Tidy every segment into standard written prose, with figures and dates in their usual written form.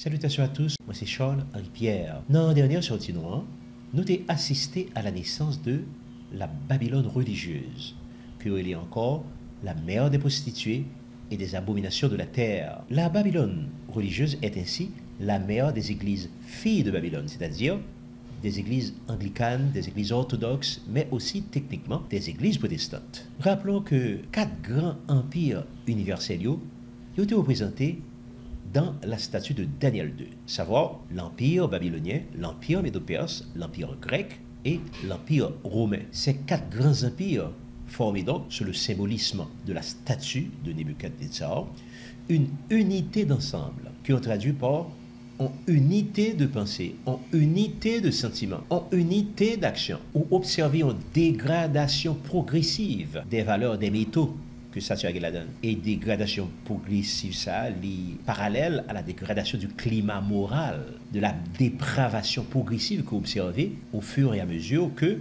Salutations à tous, moi c'est Charles-Henri Pierre. Dans la dernière sortie noire, nous avons assisté à la naissance de la Babylone religieuse, que elle est encore la mère des prostituées et des abominations de la terre. La Babylone religieuse est ainsi la mère des églises filles de Babylone, c'est-à-dire des églises anglicanes, des églises orthodoxes, mais aussi techniquement des églises protestantes. Rappelons que 4 grands empires universels ont été représentés dans la statue de Daniel II, savoir l'empire babylonien, l'empire médo-perse, l'empire grec et l'empire romain. Ces 4 grands empires formaient donc, sous le symbolisme de la statue de Nebuchadnezzar, une unité d'ensemble qui ont traduit par en unité de pensée, en unité de sentiment, en unité d'action, ou observer une dégradation progressive des valeurs des métaux que ça se donne. Et dégradation progressive, ça, parallèle à la dégradation du climat moral, de la dépravation progressive qu'on observe au fur et à mesure que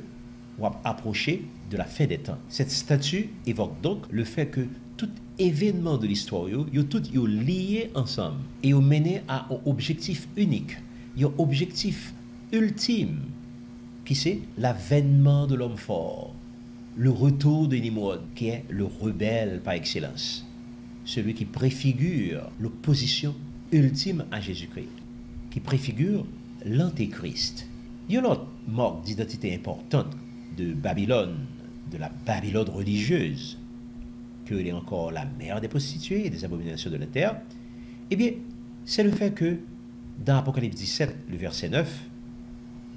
on va approcher de la fin des temps. Cette statue évoque donc le fait que tout événement de l'histoire, ils tout liés ensemble et ils mené à un objectif unique, un objectif ultime, qui c'est l'avènement de l'homme fort, le retour de Nimrod, qui est le rebelle par excellence, celui qui préfigure l'opposition ultime à Jésus-Christ, qui préfigure l'antéchrist. Il y a une autre marque d'identité importante de Babylone, de la Babylone religieuse, qu'elle est encore la mère des prostituées et des abominations de la terre. Eh bien, c'est le fait que dans Apocalypse 17, le verset 9,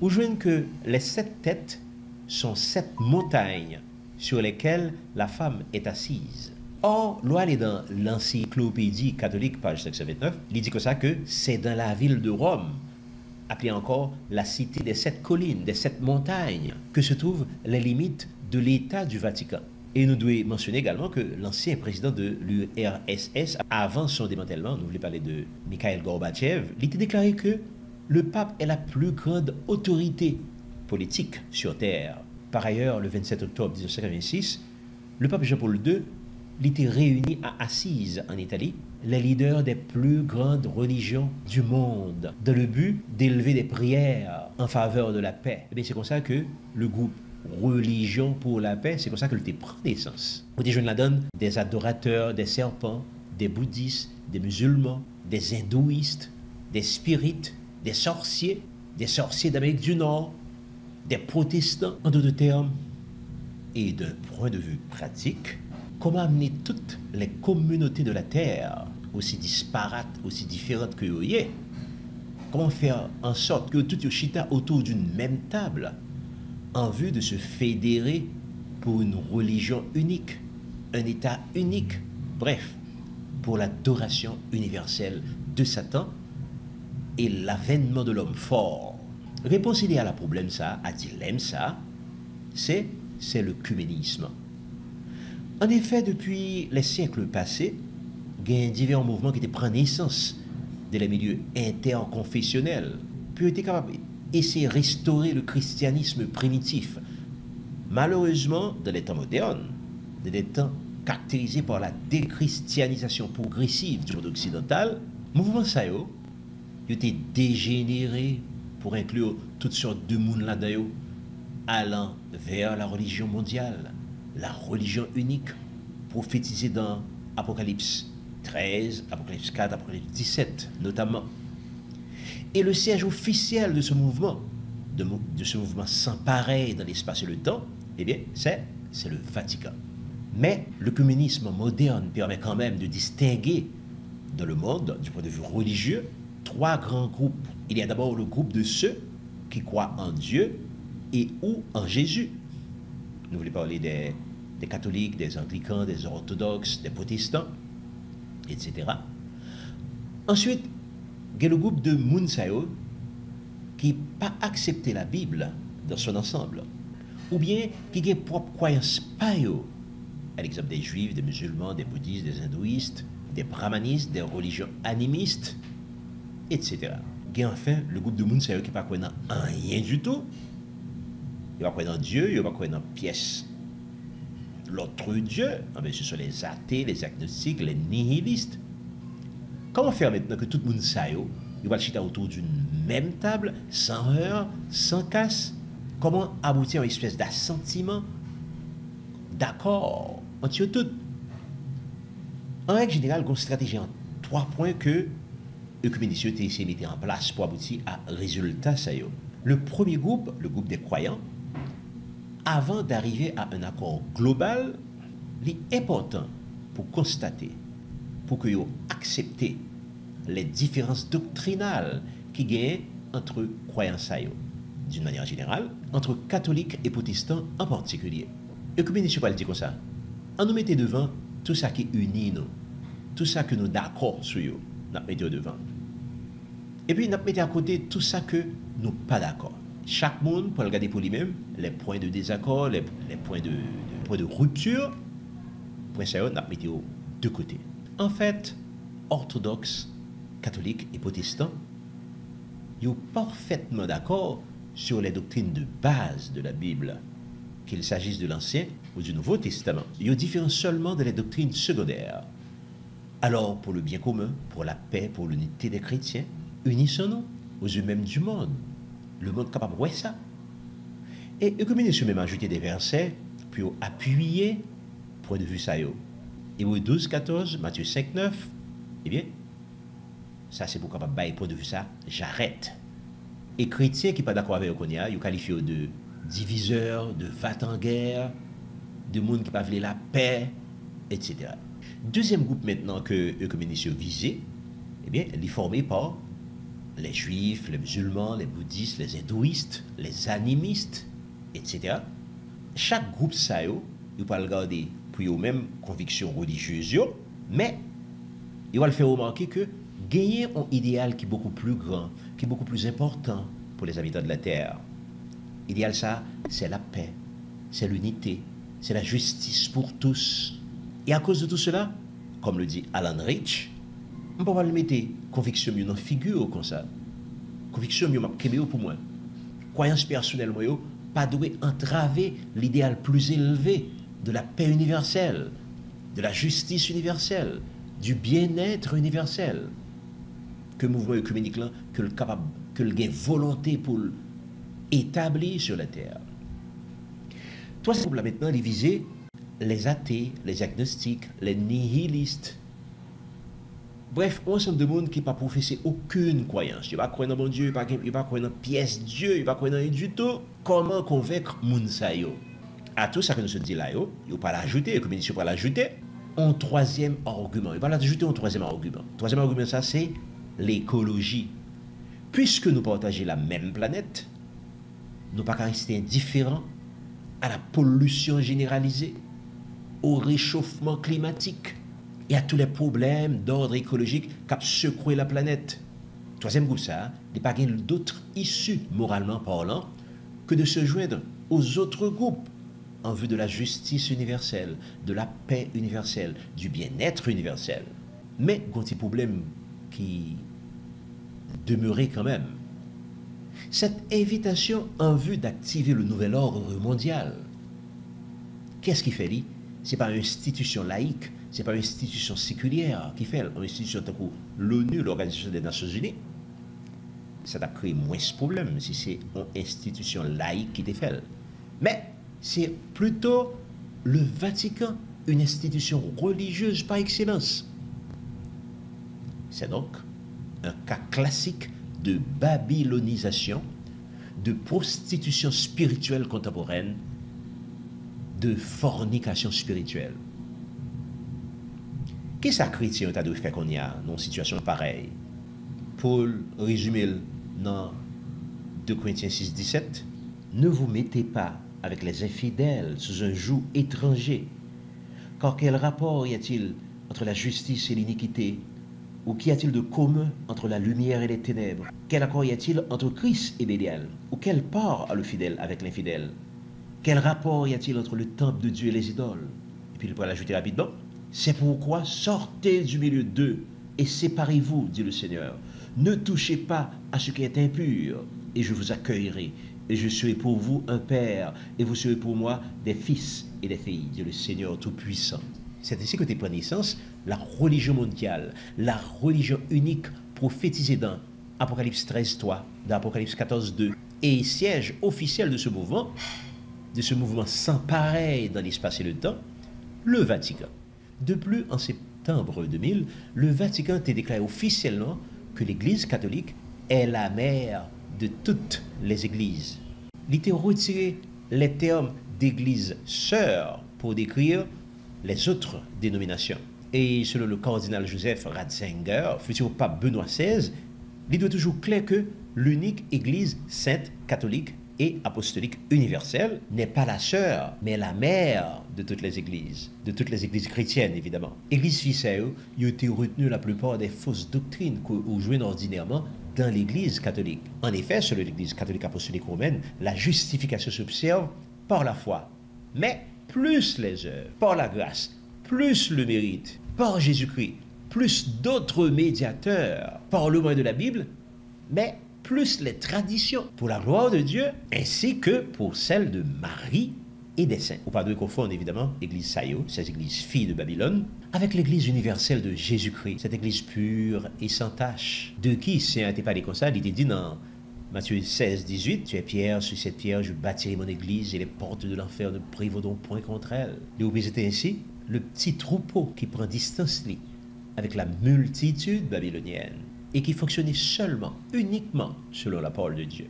vous voyez que les 7 têtes sont 7 montagnes sur lesquelles la femme est assise. Or, l'on est dans l'encyclopédie catholique, page 529, il dit que ça que c'est dans la ville de Rome, appelée encore la cité des 7 collines, des 7 montagnes, que se trouvent les limites de l'État du Vatican. Et nous devons mentionner également que l'ancien président de l'URSS, avant son démantèlement, nous voulons parler de Mikhail Gorbatchev, il était déclaré que le pape est la plus grande autorité politique sur Terre. Par ailleurs, le 27 octobre 1986, le pape Jean-Paul II était réuni à Assise, en Italie, les leaders des plus grandes religions du monde, dans le but d'élever des prières en faveur de la paix. Et bien, c'est comme ça que le groupe Religion pour la paix, c'est comme ça que le prend naissance. Vous dites, je la donne des adorateurs des serpents, des bouddhistes, des musulmans, des hindouistes, des spirites, des sorciers d'Amérique du Nord, des protestants, en d'autres termes. Et d'un point de vue pratique, comment amener toutes les communautés de la Terre, aussi disparates, aussi différentes que vous voyez, comment faire en sorte que tout chita autour d'une même table, en vue de se fédérer pour une religion unique, un État unique, bref, pour l'adoration universelle de Satan et l'avènement de l'homme fort. Réponse idéale à problème ça, à dilemme ça, c'est l'œcuménisme. En effet, depuis les siècles passés, il y a divers mouvements qui prennent naissance dans les milieux interconfessionnels, puis étaient capables essayer de restaurer le christianisme primitif. Malheureusement, dans les temps modernes, dans les temps caractérisés par la déchristianisation progressive du monde occidental, le mouvement ça a été dégénéré pour inclure toutes sortes de monde là-dedans, allant vers la religion mondiale, la religion unique, prophétisée dans Apocalypse 13, Apocalypse 4, Apocalypse 17 notamment. Et le siège officiel de ce mouvement, de ce mouvement sans pareil dans l'espace et le temps, eh bien, c'est le Vatican. Mais le communisme moderne permet quand même de distinguer dans le monde, du point de vue religieux, 3 grands groupes. Il y a d'abord le groupe de ceux qui croient en Dieu et ou en Jésus. Nous voulons parler des catholiques, des anglicans, des orthodoxes, des protestants, etc. Ensuite, il y a le groupe de Mounsayo qui n'a pas accepté la Bible dans son ensemble, ou bien qui a propre croyance païo, à l'exemple des juifs, des musulmans, des bouddhistes, des hindouistes, des brahmanistes, des religions animistes, etc. Il y a enfin le groupe de Mounsayo qui n'a pas croire dans rien du tout. Il va croire dans Dieu, il va croire dans pièce. L'autre Dieu, ce sont les athées, les agnostiques, les nihilistes. Comment faire maintenant que tout le monde sache ils vont chiter autour d'une même table, sans heurts, sans casse. Comment aboutir à une espèce d'assentiment, d'accord, entre eux tous. En règle générale, il y a une stratégie en 3 points que l'œcuménisme a essayé de mettre en place pour aboutir à résultat. Le premier groupe, le groupe des croyants, avant d'arriver à un accord global, il est important pour constater, pour que vous acceptez les différences doctrinales qui gagnent entre croyants d'une manière générale, entre catholiques et protestants en particulier. L'œcuménisme pas le dire comme ça. On nous mettait devant tout ça qui unit nous, tout ça que nous d'accord sur nous, nous mettons devant. Et puis nous mettons à côté tout ça que nous pas d'accord. Chaque monde peut regarder pour lui-même les points de désaccord, les points de rupture. Pour ça, nous mettons de côté. En fait, orthodoxes, catholiques et protestants, ils sont parfaitement d'accord sur les doctrines de base de la Bible, qu'il s'agisse de l'Ancien ou du Nouveau Testament. Ils diffèrent seulement de les doctrines secondaires. Alors, pour le bien commun, pour la paix, pour l'unité des chrétiens, unissons-nous aux yeux même du monde. Le monde est capable de voir ça. Et l'œcuménisme même ajouté des versets pour appuyer point de vue ça. Hébreux 12, 14, Matthieu 5, 9. Eh bien, ça c'est pour capable de point de vue ça, j'arrête. Et chrétiens qui ne sont pas d'accord avec eux, ils qualifient de diviseurs, de vat en guerre, de monde qui ne veulent pas la paix, etc. Deuxième groupe maintenant que l'œcuménisme visait, eh bien, il est formé par les juifs, les musulmans, les bouddhistes, les hindouistes, les animistes, etc. Chaque groupe ça, il va le garder pour eux-mêmes convictions religieuses, mais il va le faire remarquer que gagner un idéal qui est beaucoup plus grand, qui est beaucoup plus important pour les habitants de la Terre. L'idéal ça, c'est la paix, c'est l'unité, c'est la justice pour tous. Et à cause de tout cela, comme le dit Alan Rich, on ne peut pas le mettre conviction dans une figure comme ça. Conviction pour moi. Croyance personnelle, moi, pas doit entraver l'idéal plus élevé de la paix universelle, de la justice universelle, du bien-être universel. Que le mouvement œcuménique là, que le capable, que le gain volonté pour établir sur la terre. Toi, c'est pour là maintenant les viser les athées, les agnostiques, les nihilistes. Bref, un ensemble de monde qui n'a pas professé aucune croyance. Il ne va pas croire dans mon Dieu, il ne va pas croire dans pièce Dieu, il ne va pas croire dans rien du tout. Comment convaincre moun sa yo? À tout ça que nous se dit là, il ne va pas l'ajouter, le communiste ne va pas l'ajouter. Un troisième argument. Il va l'ajouter un troisième argument. Le troisième argument, ça, c'est l'écologie. Puisque nous partageons la même planète, nous ne pouvons pas rester indifférents à la pollution généralisée, au réchauffement climatique et à tous les problèmes d'ordre écologique qui ont secoué la planète. Troisième groupe, ça, il n'y a pas d'autre issue, moralement parlant, que de se joindre aux autres groupes en vue de la justice universelle, de la paix universelle, du bien-être universel. Mais il y a un petit problème qui demeurait quand même. Cette invitation en vue d'activer le nouvel ordre mondial, qu'est-ce qui fait? Ce n'est pas une institution laïque, ce n'est pas une institution séculière qui fait, une institution comme l'ONU, l'Organisation des Nations Unies. Ça a créé moins ce problème si c'est une institution laïque qui fait. Mais c'est plutôt le Vatican, une institution religieuse par excellence. C'est donc un cas classique de babylonisation, de prostitution spirituelle contemporaine, de fornication spirituelle. Qu'est-ce que les chrétiens ont fait qu'on y a dans une situation pareille? Pour résumer dans 2 Corinthiens 6, 17, ne vous mettez pas avec les infidèles sous un joug étranger, car quel rapport y a-t-il entre la justice et l'iniquité? Ou qu'y a-t-il de commun entre la lumière et les ténèbres? Quel accord y a-t-il entre Christ et Bélial? Ou quelle part a le fidèle avec l'infidèle? Quel rapport y a-t-il entre le temple de Dieu et les idoles? Et puis il pourrait l'ajouter rapidement. C'est pourquoi sortez du milieu d'eux et séparez-vous, dit le Seigneur. Ne touchez pas à ce qui est impur, et je vous accueillerai. Et je serai pour vous un père, et vous serez pour moi des fils et des filles, dit le Seigneur Tout-Puissant. C'est ainsi que tu prends naissance la religion mondiale, la religion unique prophétisée dans Apocalypse 13.3, d'Apocalypse 14.2, et siège officiel de ce mouvement sans pareil dans l'espace et le temps, le Vatican. De plus, en septembre 2000, le Vatican a déclaré officiellement que l'Église catholique est la mère de toutes les églises. Il a retiré les termes d'église sœur pour décrire les autres dénominations. Et selon le cardinal Joseph Ratzinger, futur pape Benoît XVI, il doit toujours clair que l'unique église sainte, catholique et apostolique universelle n'est pas la sœur, mais la mère de toutes les églises chrétiennes évidemment. Église fils il a été retenu la plupart des fausses doctrines qu'on jouait ordinairement dans l'église catholique. En effet, selon l'église catholique apostolique romaine, la justification s'observe par la foi, mais plus les œuvres, par la grâce, plus le mérite, par Jésus-Christ, plus d'autres médiateurs, par le moyen de la Bible, mais plus les traditions pour la gloire de Dieu, ainsi que pour celle de Marie et des saints. Ou pas de confondre évidemment l'église Sayo, ces églises filles de Babylone, avec l'église universelle de Jésus-Christ, cette église pure et sans tache, de qui si on n'était pas comme ça, il était dit dans Matthieu 16, 18, tu es pierre, sur cette pierre je bâtirai mon église et les portes de l'enfer ne prévaudront point contre elle. Et vous était ainsi le petit troupeau qui prend distance avec la multitude babylonienne et qui fonctionnait seulement, uniquement selon la parole de Dieu.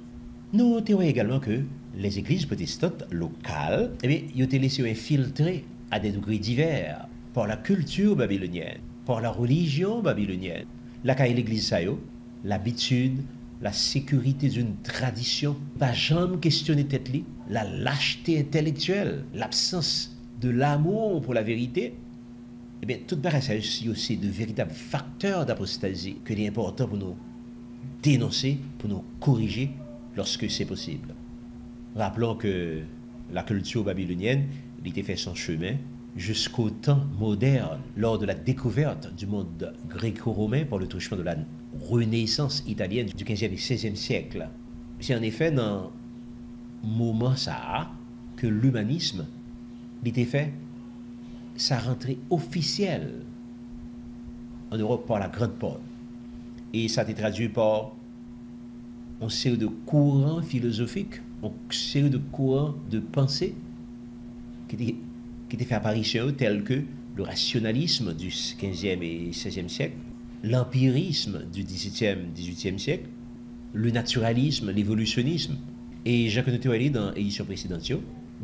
Nous notons également que les églises protestantes locales, ont été laissées infiltrer à des degrés divers par la culture babylonienne, par la religion babylonienne. La caille l'église sayo, l'habitude, la sécurité d'une tradition, pas jamais questionner tête li, la lâcheté intellectuelle, l'absence de l'amour pour la vérité. Eh bien, tout ça, c'est aussi de véritables facteurs d'apostasie qu'il est important pour nous dénoncer, pour nous corriger lorsque c'est possible. Rappelons que la culture babylonienne a été fait son chemin jusqu'au temps moderne, lors de la découverte du monde gréco-romain par le truchement de la Renaissance italienne du 15e et 16e siècle. C'est en effet dans ce moment ça que l'humanisme a été fait sa rentrée officielle en Europe par la grande porte. Et ça a été traduit par une série de courants philosophiques, une série de courants de pensée qui étaient fait apparition tels que le rationalisme du 15e et 16e siècle, l'empirisme du 17e, 18e siècle, le naturalisme, l'évolutionnisme. Et Jacques Noté dans l'édition précédente,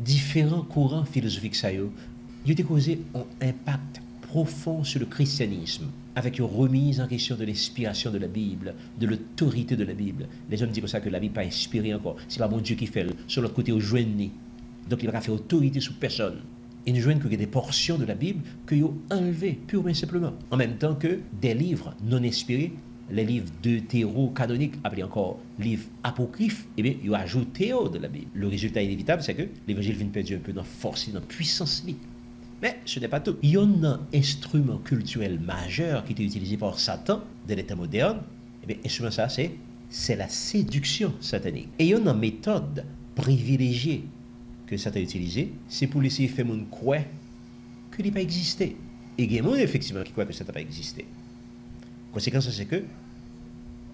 différents courants philosophiques ça ils ont causé un impact profond sur le christianisme, avec une remise en question de l'inspiration de la Bible, de l'autorité de la Bible. Les hommes disent comme ça que la Bible n'est pas inspirée encore. C'est pas mon Dieu qui fait. Sur l'autre côté, au joignent. Donc il va faire autorité sur personne. Et nous joignent que des portions de la Bible qu'ils ont enlevées purement et simplement. En même temps que des livres non inspirés, les livres deutéro-canoniques, appelés encore livres apocryphes, eh bien, ils ont ajouté de la Bible. Le résultat inévitable, c'est que l'évangile vient perdre un peu dans la force et dans la puissance. Mais ce n'est pas tout. Il y a un instrument culturel majeur qui était utilisé par Satan de l'état moderne. Eh bien, l'instrument ça, c'est la séduction satanique. Et il y a une méthode privilégiée que Satan a utilisée, c'est pour laisser faire mon croire qu'il n'a pas existé. Et il y a des gens, effectivement, qui croient que ça n'a pas existé. La conséquence, c'est que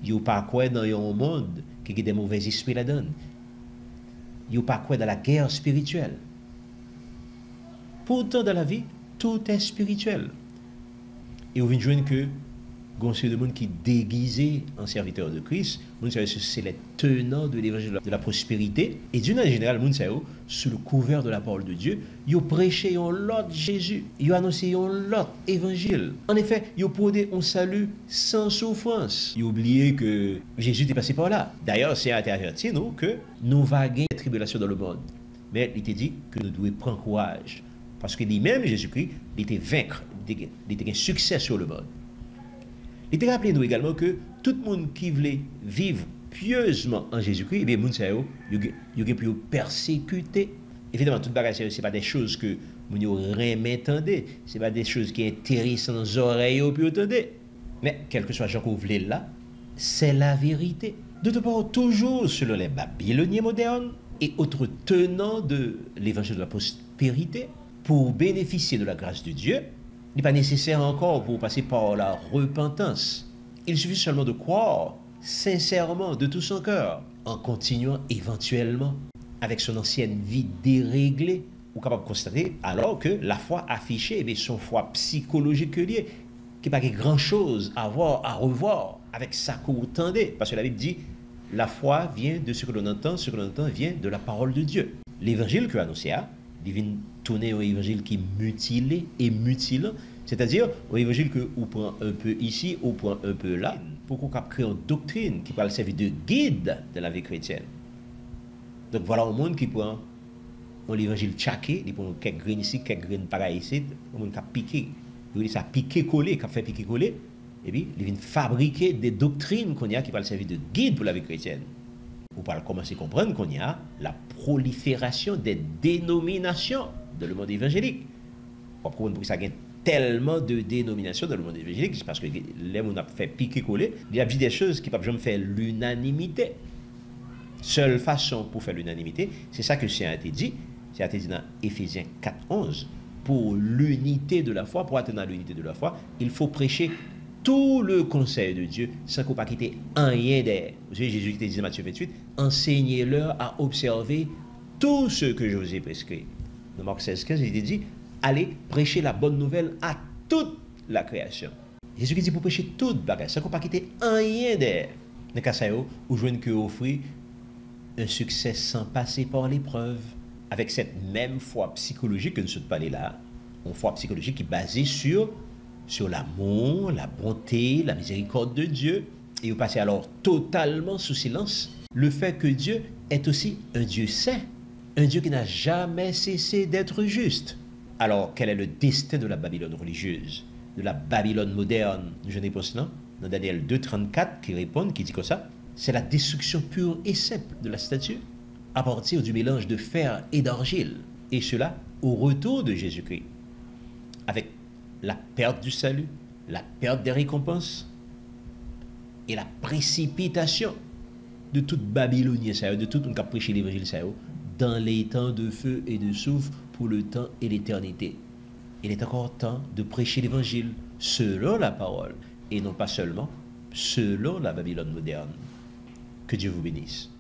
il n'y a pas quoi dans un monde qui a des mauvais esprits là-dedans. Il n'y a pas quoi dans la guerre spirituelle. Pourtant, dans la vie, tout est spirituel. Et on vient de joindre que il y a des gens qui déguisés en serviteurs de Christ, c'est les tenants de l'évangile de la prospérité. Et d'une manière générale, sous le couvert de la parole de Dieu, ils ont prêché un autre Jésus, ils ont annoncé un autre évangile. En effet, ils ont prôné un salut sans souffrance. Ils ont oublié que Jésus est passé par là. D'ailleurs, c'est à avertir nous que nous va gagner des tribulations dans le monde. Mais il était dit que nous devons prendre courage. Parce que lui-même, Jésus-Christ, il était vaincre, il était un succès sur le monde. Il était rappelé nous également que tout le monde qui voulait vivre pieusement en Jésus-Christ, eh bien, il a pu persécuter. Évidemment, toute bagage, ce n'est pas des choses que nous remettendez, ce n'est pas des choses qui intéressent nos oreilles ou plus entendre. Mais, quel que soit Jean que vous voulez là, c'est la vérité. D'autre part, toujours selon les Babyloniens modernes et autres tenants de l'évangile de la prospérité, pour bénéficier de la grâce de Dieu, il n'est pas nécessaire encore pour passer par la repentance. Il suffit seulement de croire sincèrement, de tout son cœur, en continuant éventuellement avec son ancienne vie déréglée, ou capable de constater alors que la foi affichée, mais son foi psychologique liée, qui n'a pas grand-chose à voir, à revoir avec ça que vous tendez. Parce que la Bible dit, la foi vient de ce que l'on entend vient de la parole de Dieu. L'évangile que annoncé, il vient tourner au évangile qui est mutilé et mutilant, c'est-à-dire au évangile que vous prend un peu ici, vous prend un peu là, pour qu'on crée une doctrine qui va servir de guide de la vie chrétienne. Donc voilà un monde qui prend l'évangile tchaké, il prend quelques graines ici, quelques graines par ici, un monde qui a piqué, il dit ça piqué collé, qui a fait piqué collé, et puis il vient fabriquer des doctrines qu'on y a qui va servir de guide pour la vie chrétienne. Vous pouvez commencer à comprendre qu'on y a la prolifération des dénominations dans le monde évangélique. Pour comprendre que ça gagne tellement de dénominations dans le monde évangélique, c'est parce que les gens ont fait piquer coller, il y a des choses qui ne peuvent jamais faire l'unanimité. Seule façon pour faire l'unanimité, c'est ça que c'est a été dit. C'est a été dit dans Éphésiens 4:11. Pour l'unité de la foi, pour atteindre l'unité de la foi, il faut prêcher tout le conseil de Dieu sans qu'on pas quitter un rien d'air. Vous savez, Jésus qui dit dans Matthieu 28, enseignez-leur à observer tout ce que je vous ai prescrit. Dans Marc 16:15, il dit, allez prêcher la bonne nouvelle à toute la création. Jésus qui dit pour prêcher toute bagage, sans qu'on pas quitter un rien d'air. Dans le cas ça, vous jouez que offrir un succès sans passer par l'épreuve. Avec cette même foi psychologique que nous sommes parlé là, une foi psychologique qui est basée sur l'amour, la bonté, la miséricorde de Dieu, et vous passez alors totalement sous silence le fait que Dieu est aussi un Dieu saint, un Dieu qui n'a jamais cessé d'être juste. Alors, quel est le destin de la Babylone religieuse, de la Babylone moderne? Je n'ai pas cela dans Daniel 2:34 qui répond, qui dit comme ça, c'est la destruction pure et simple de la statue à partir du mélange de fer et d'argile, et cela au retour de Jésus-Christ, avec la perte du salut, la perte des récompenses et la précipitation de toute Babylonien, de tout le monde qui a prêché l'évangile dans les temps de feu et de soufre pour le temps et l'éternité. Il est encore temps de prêcher l'évangile selon la parole et non pas seulement selon la Babylone moderne. Que Dieu vous bénisse.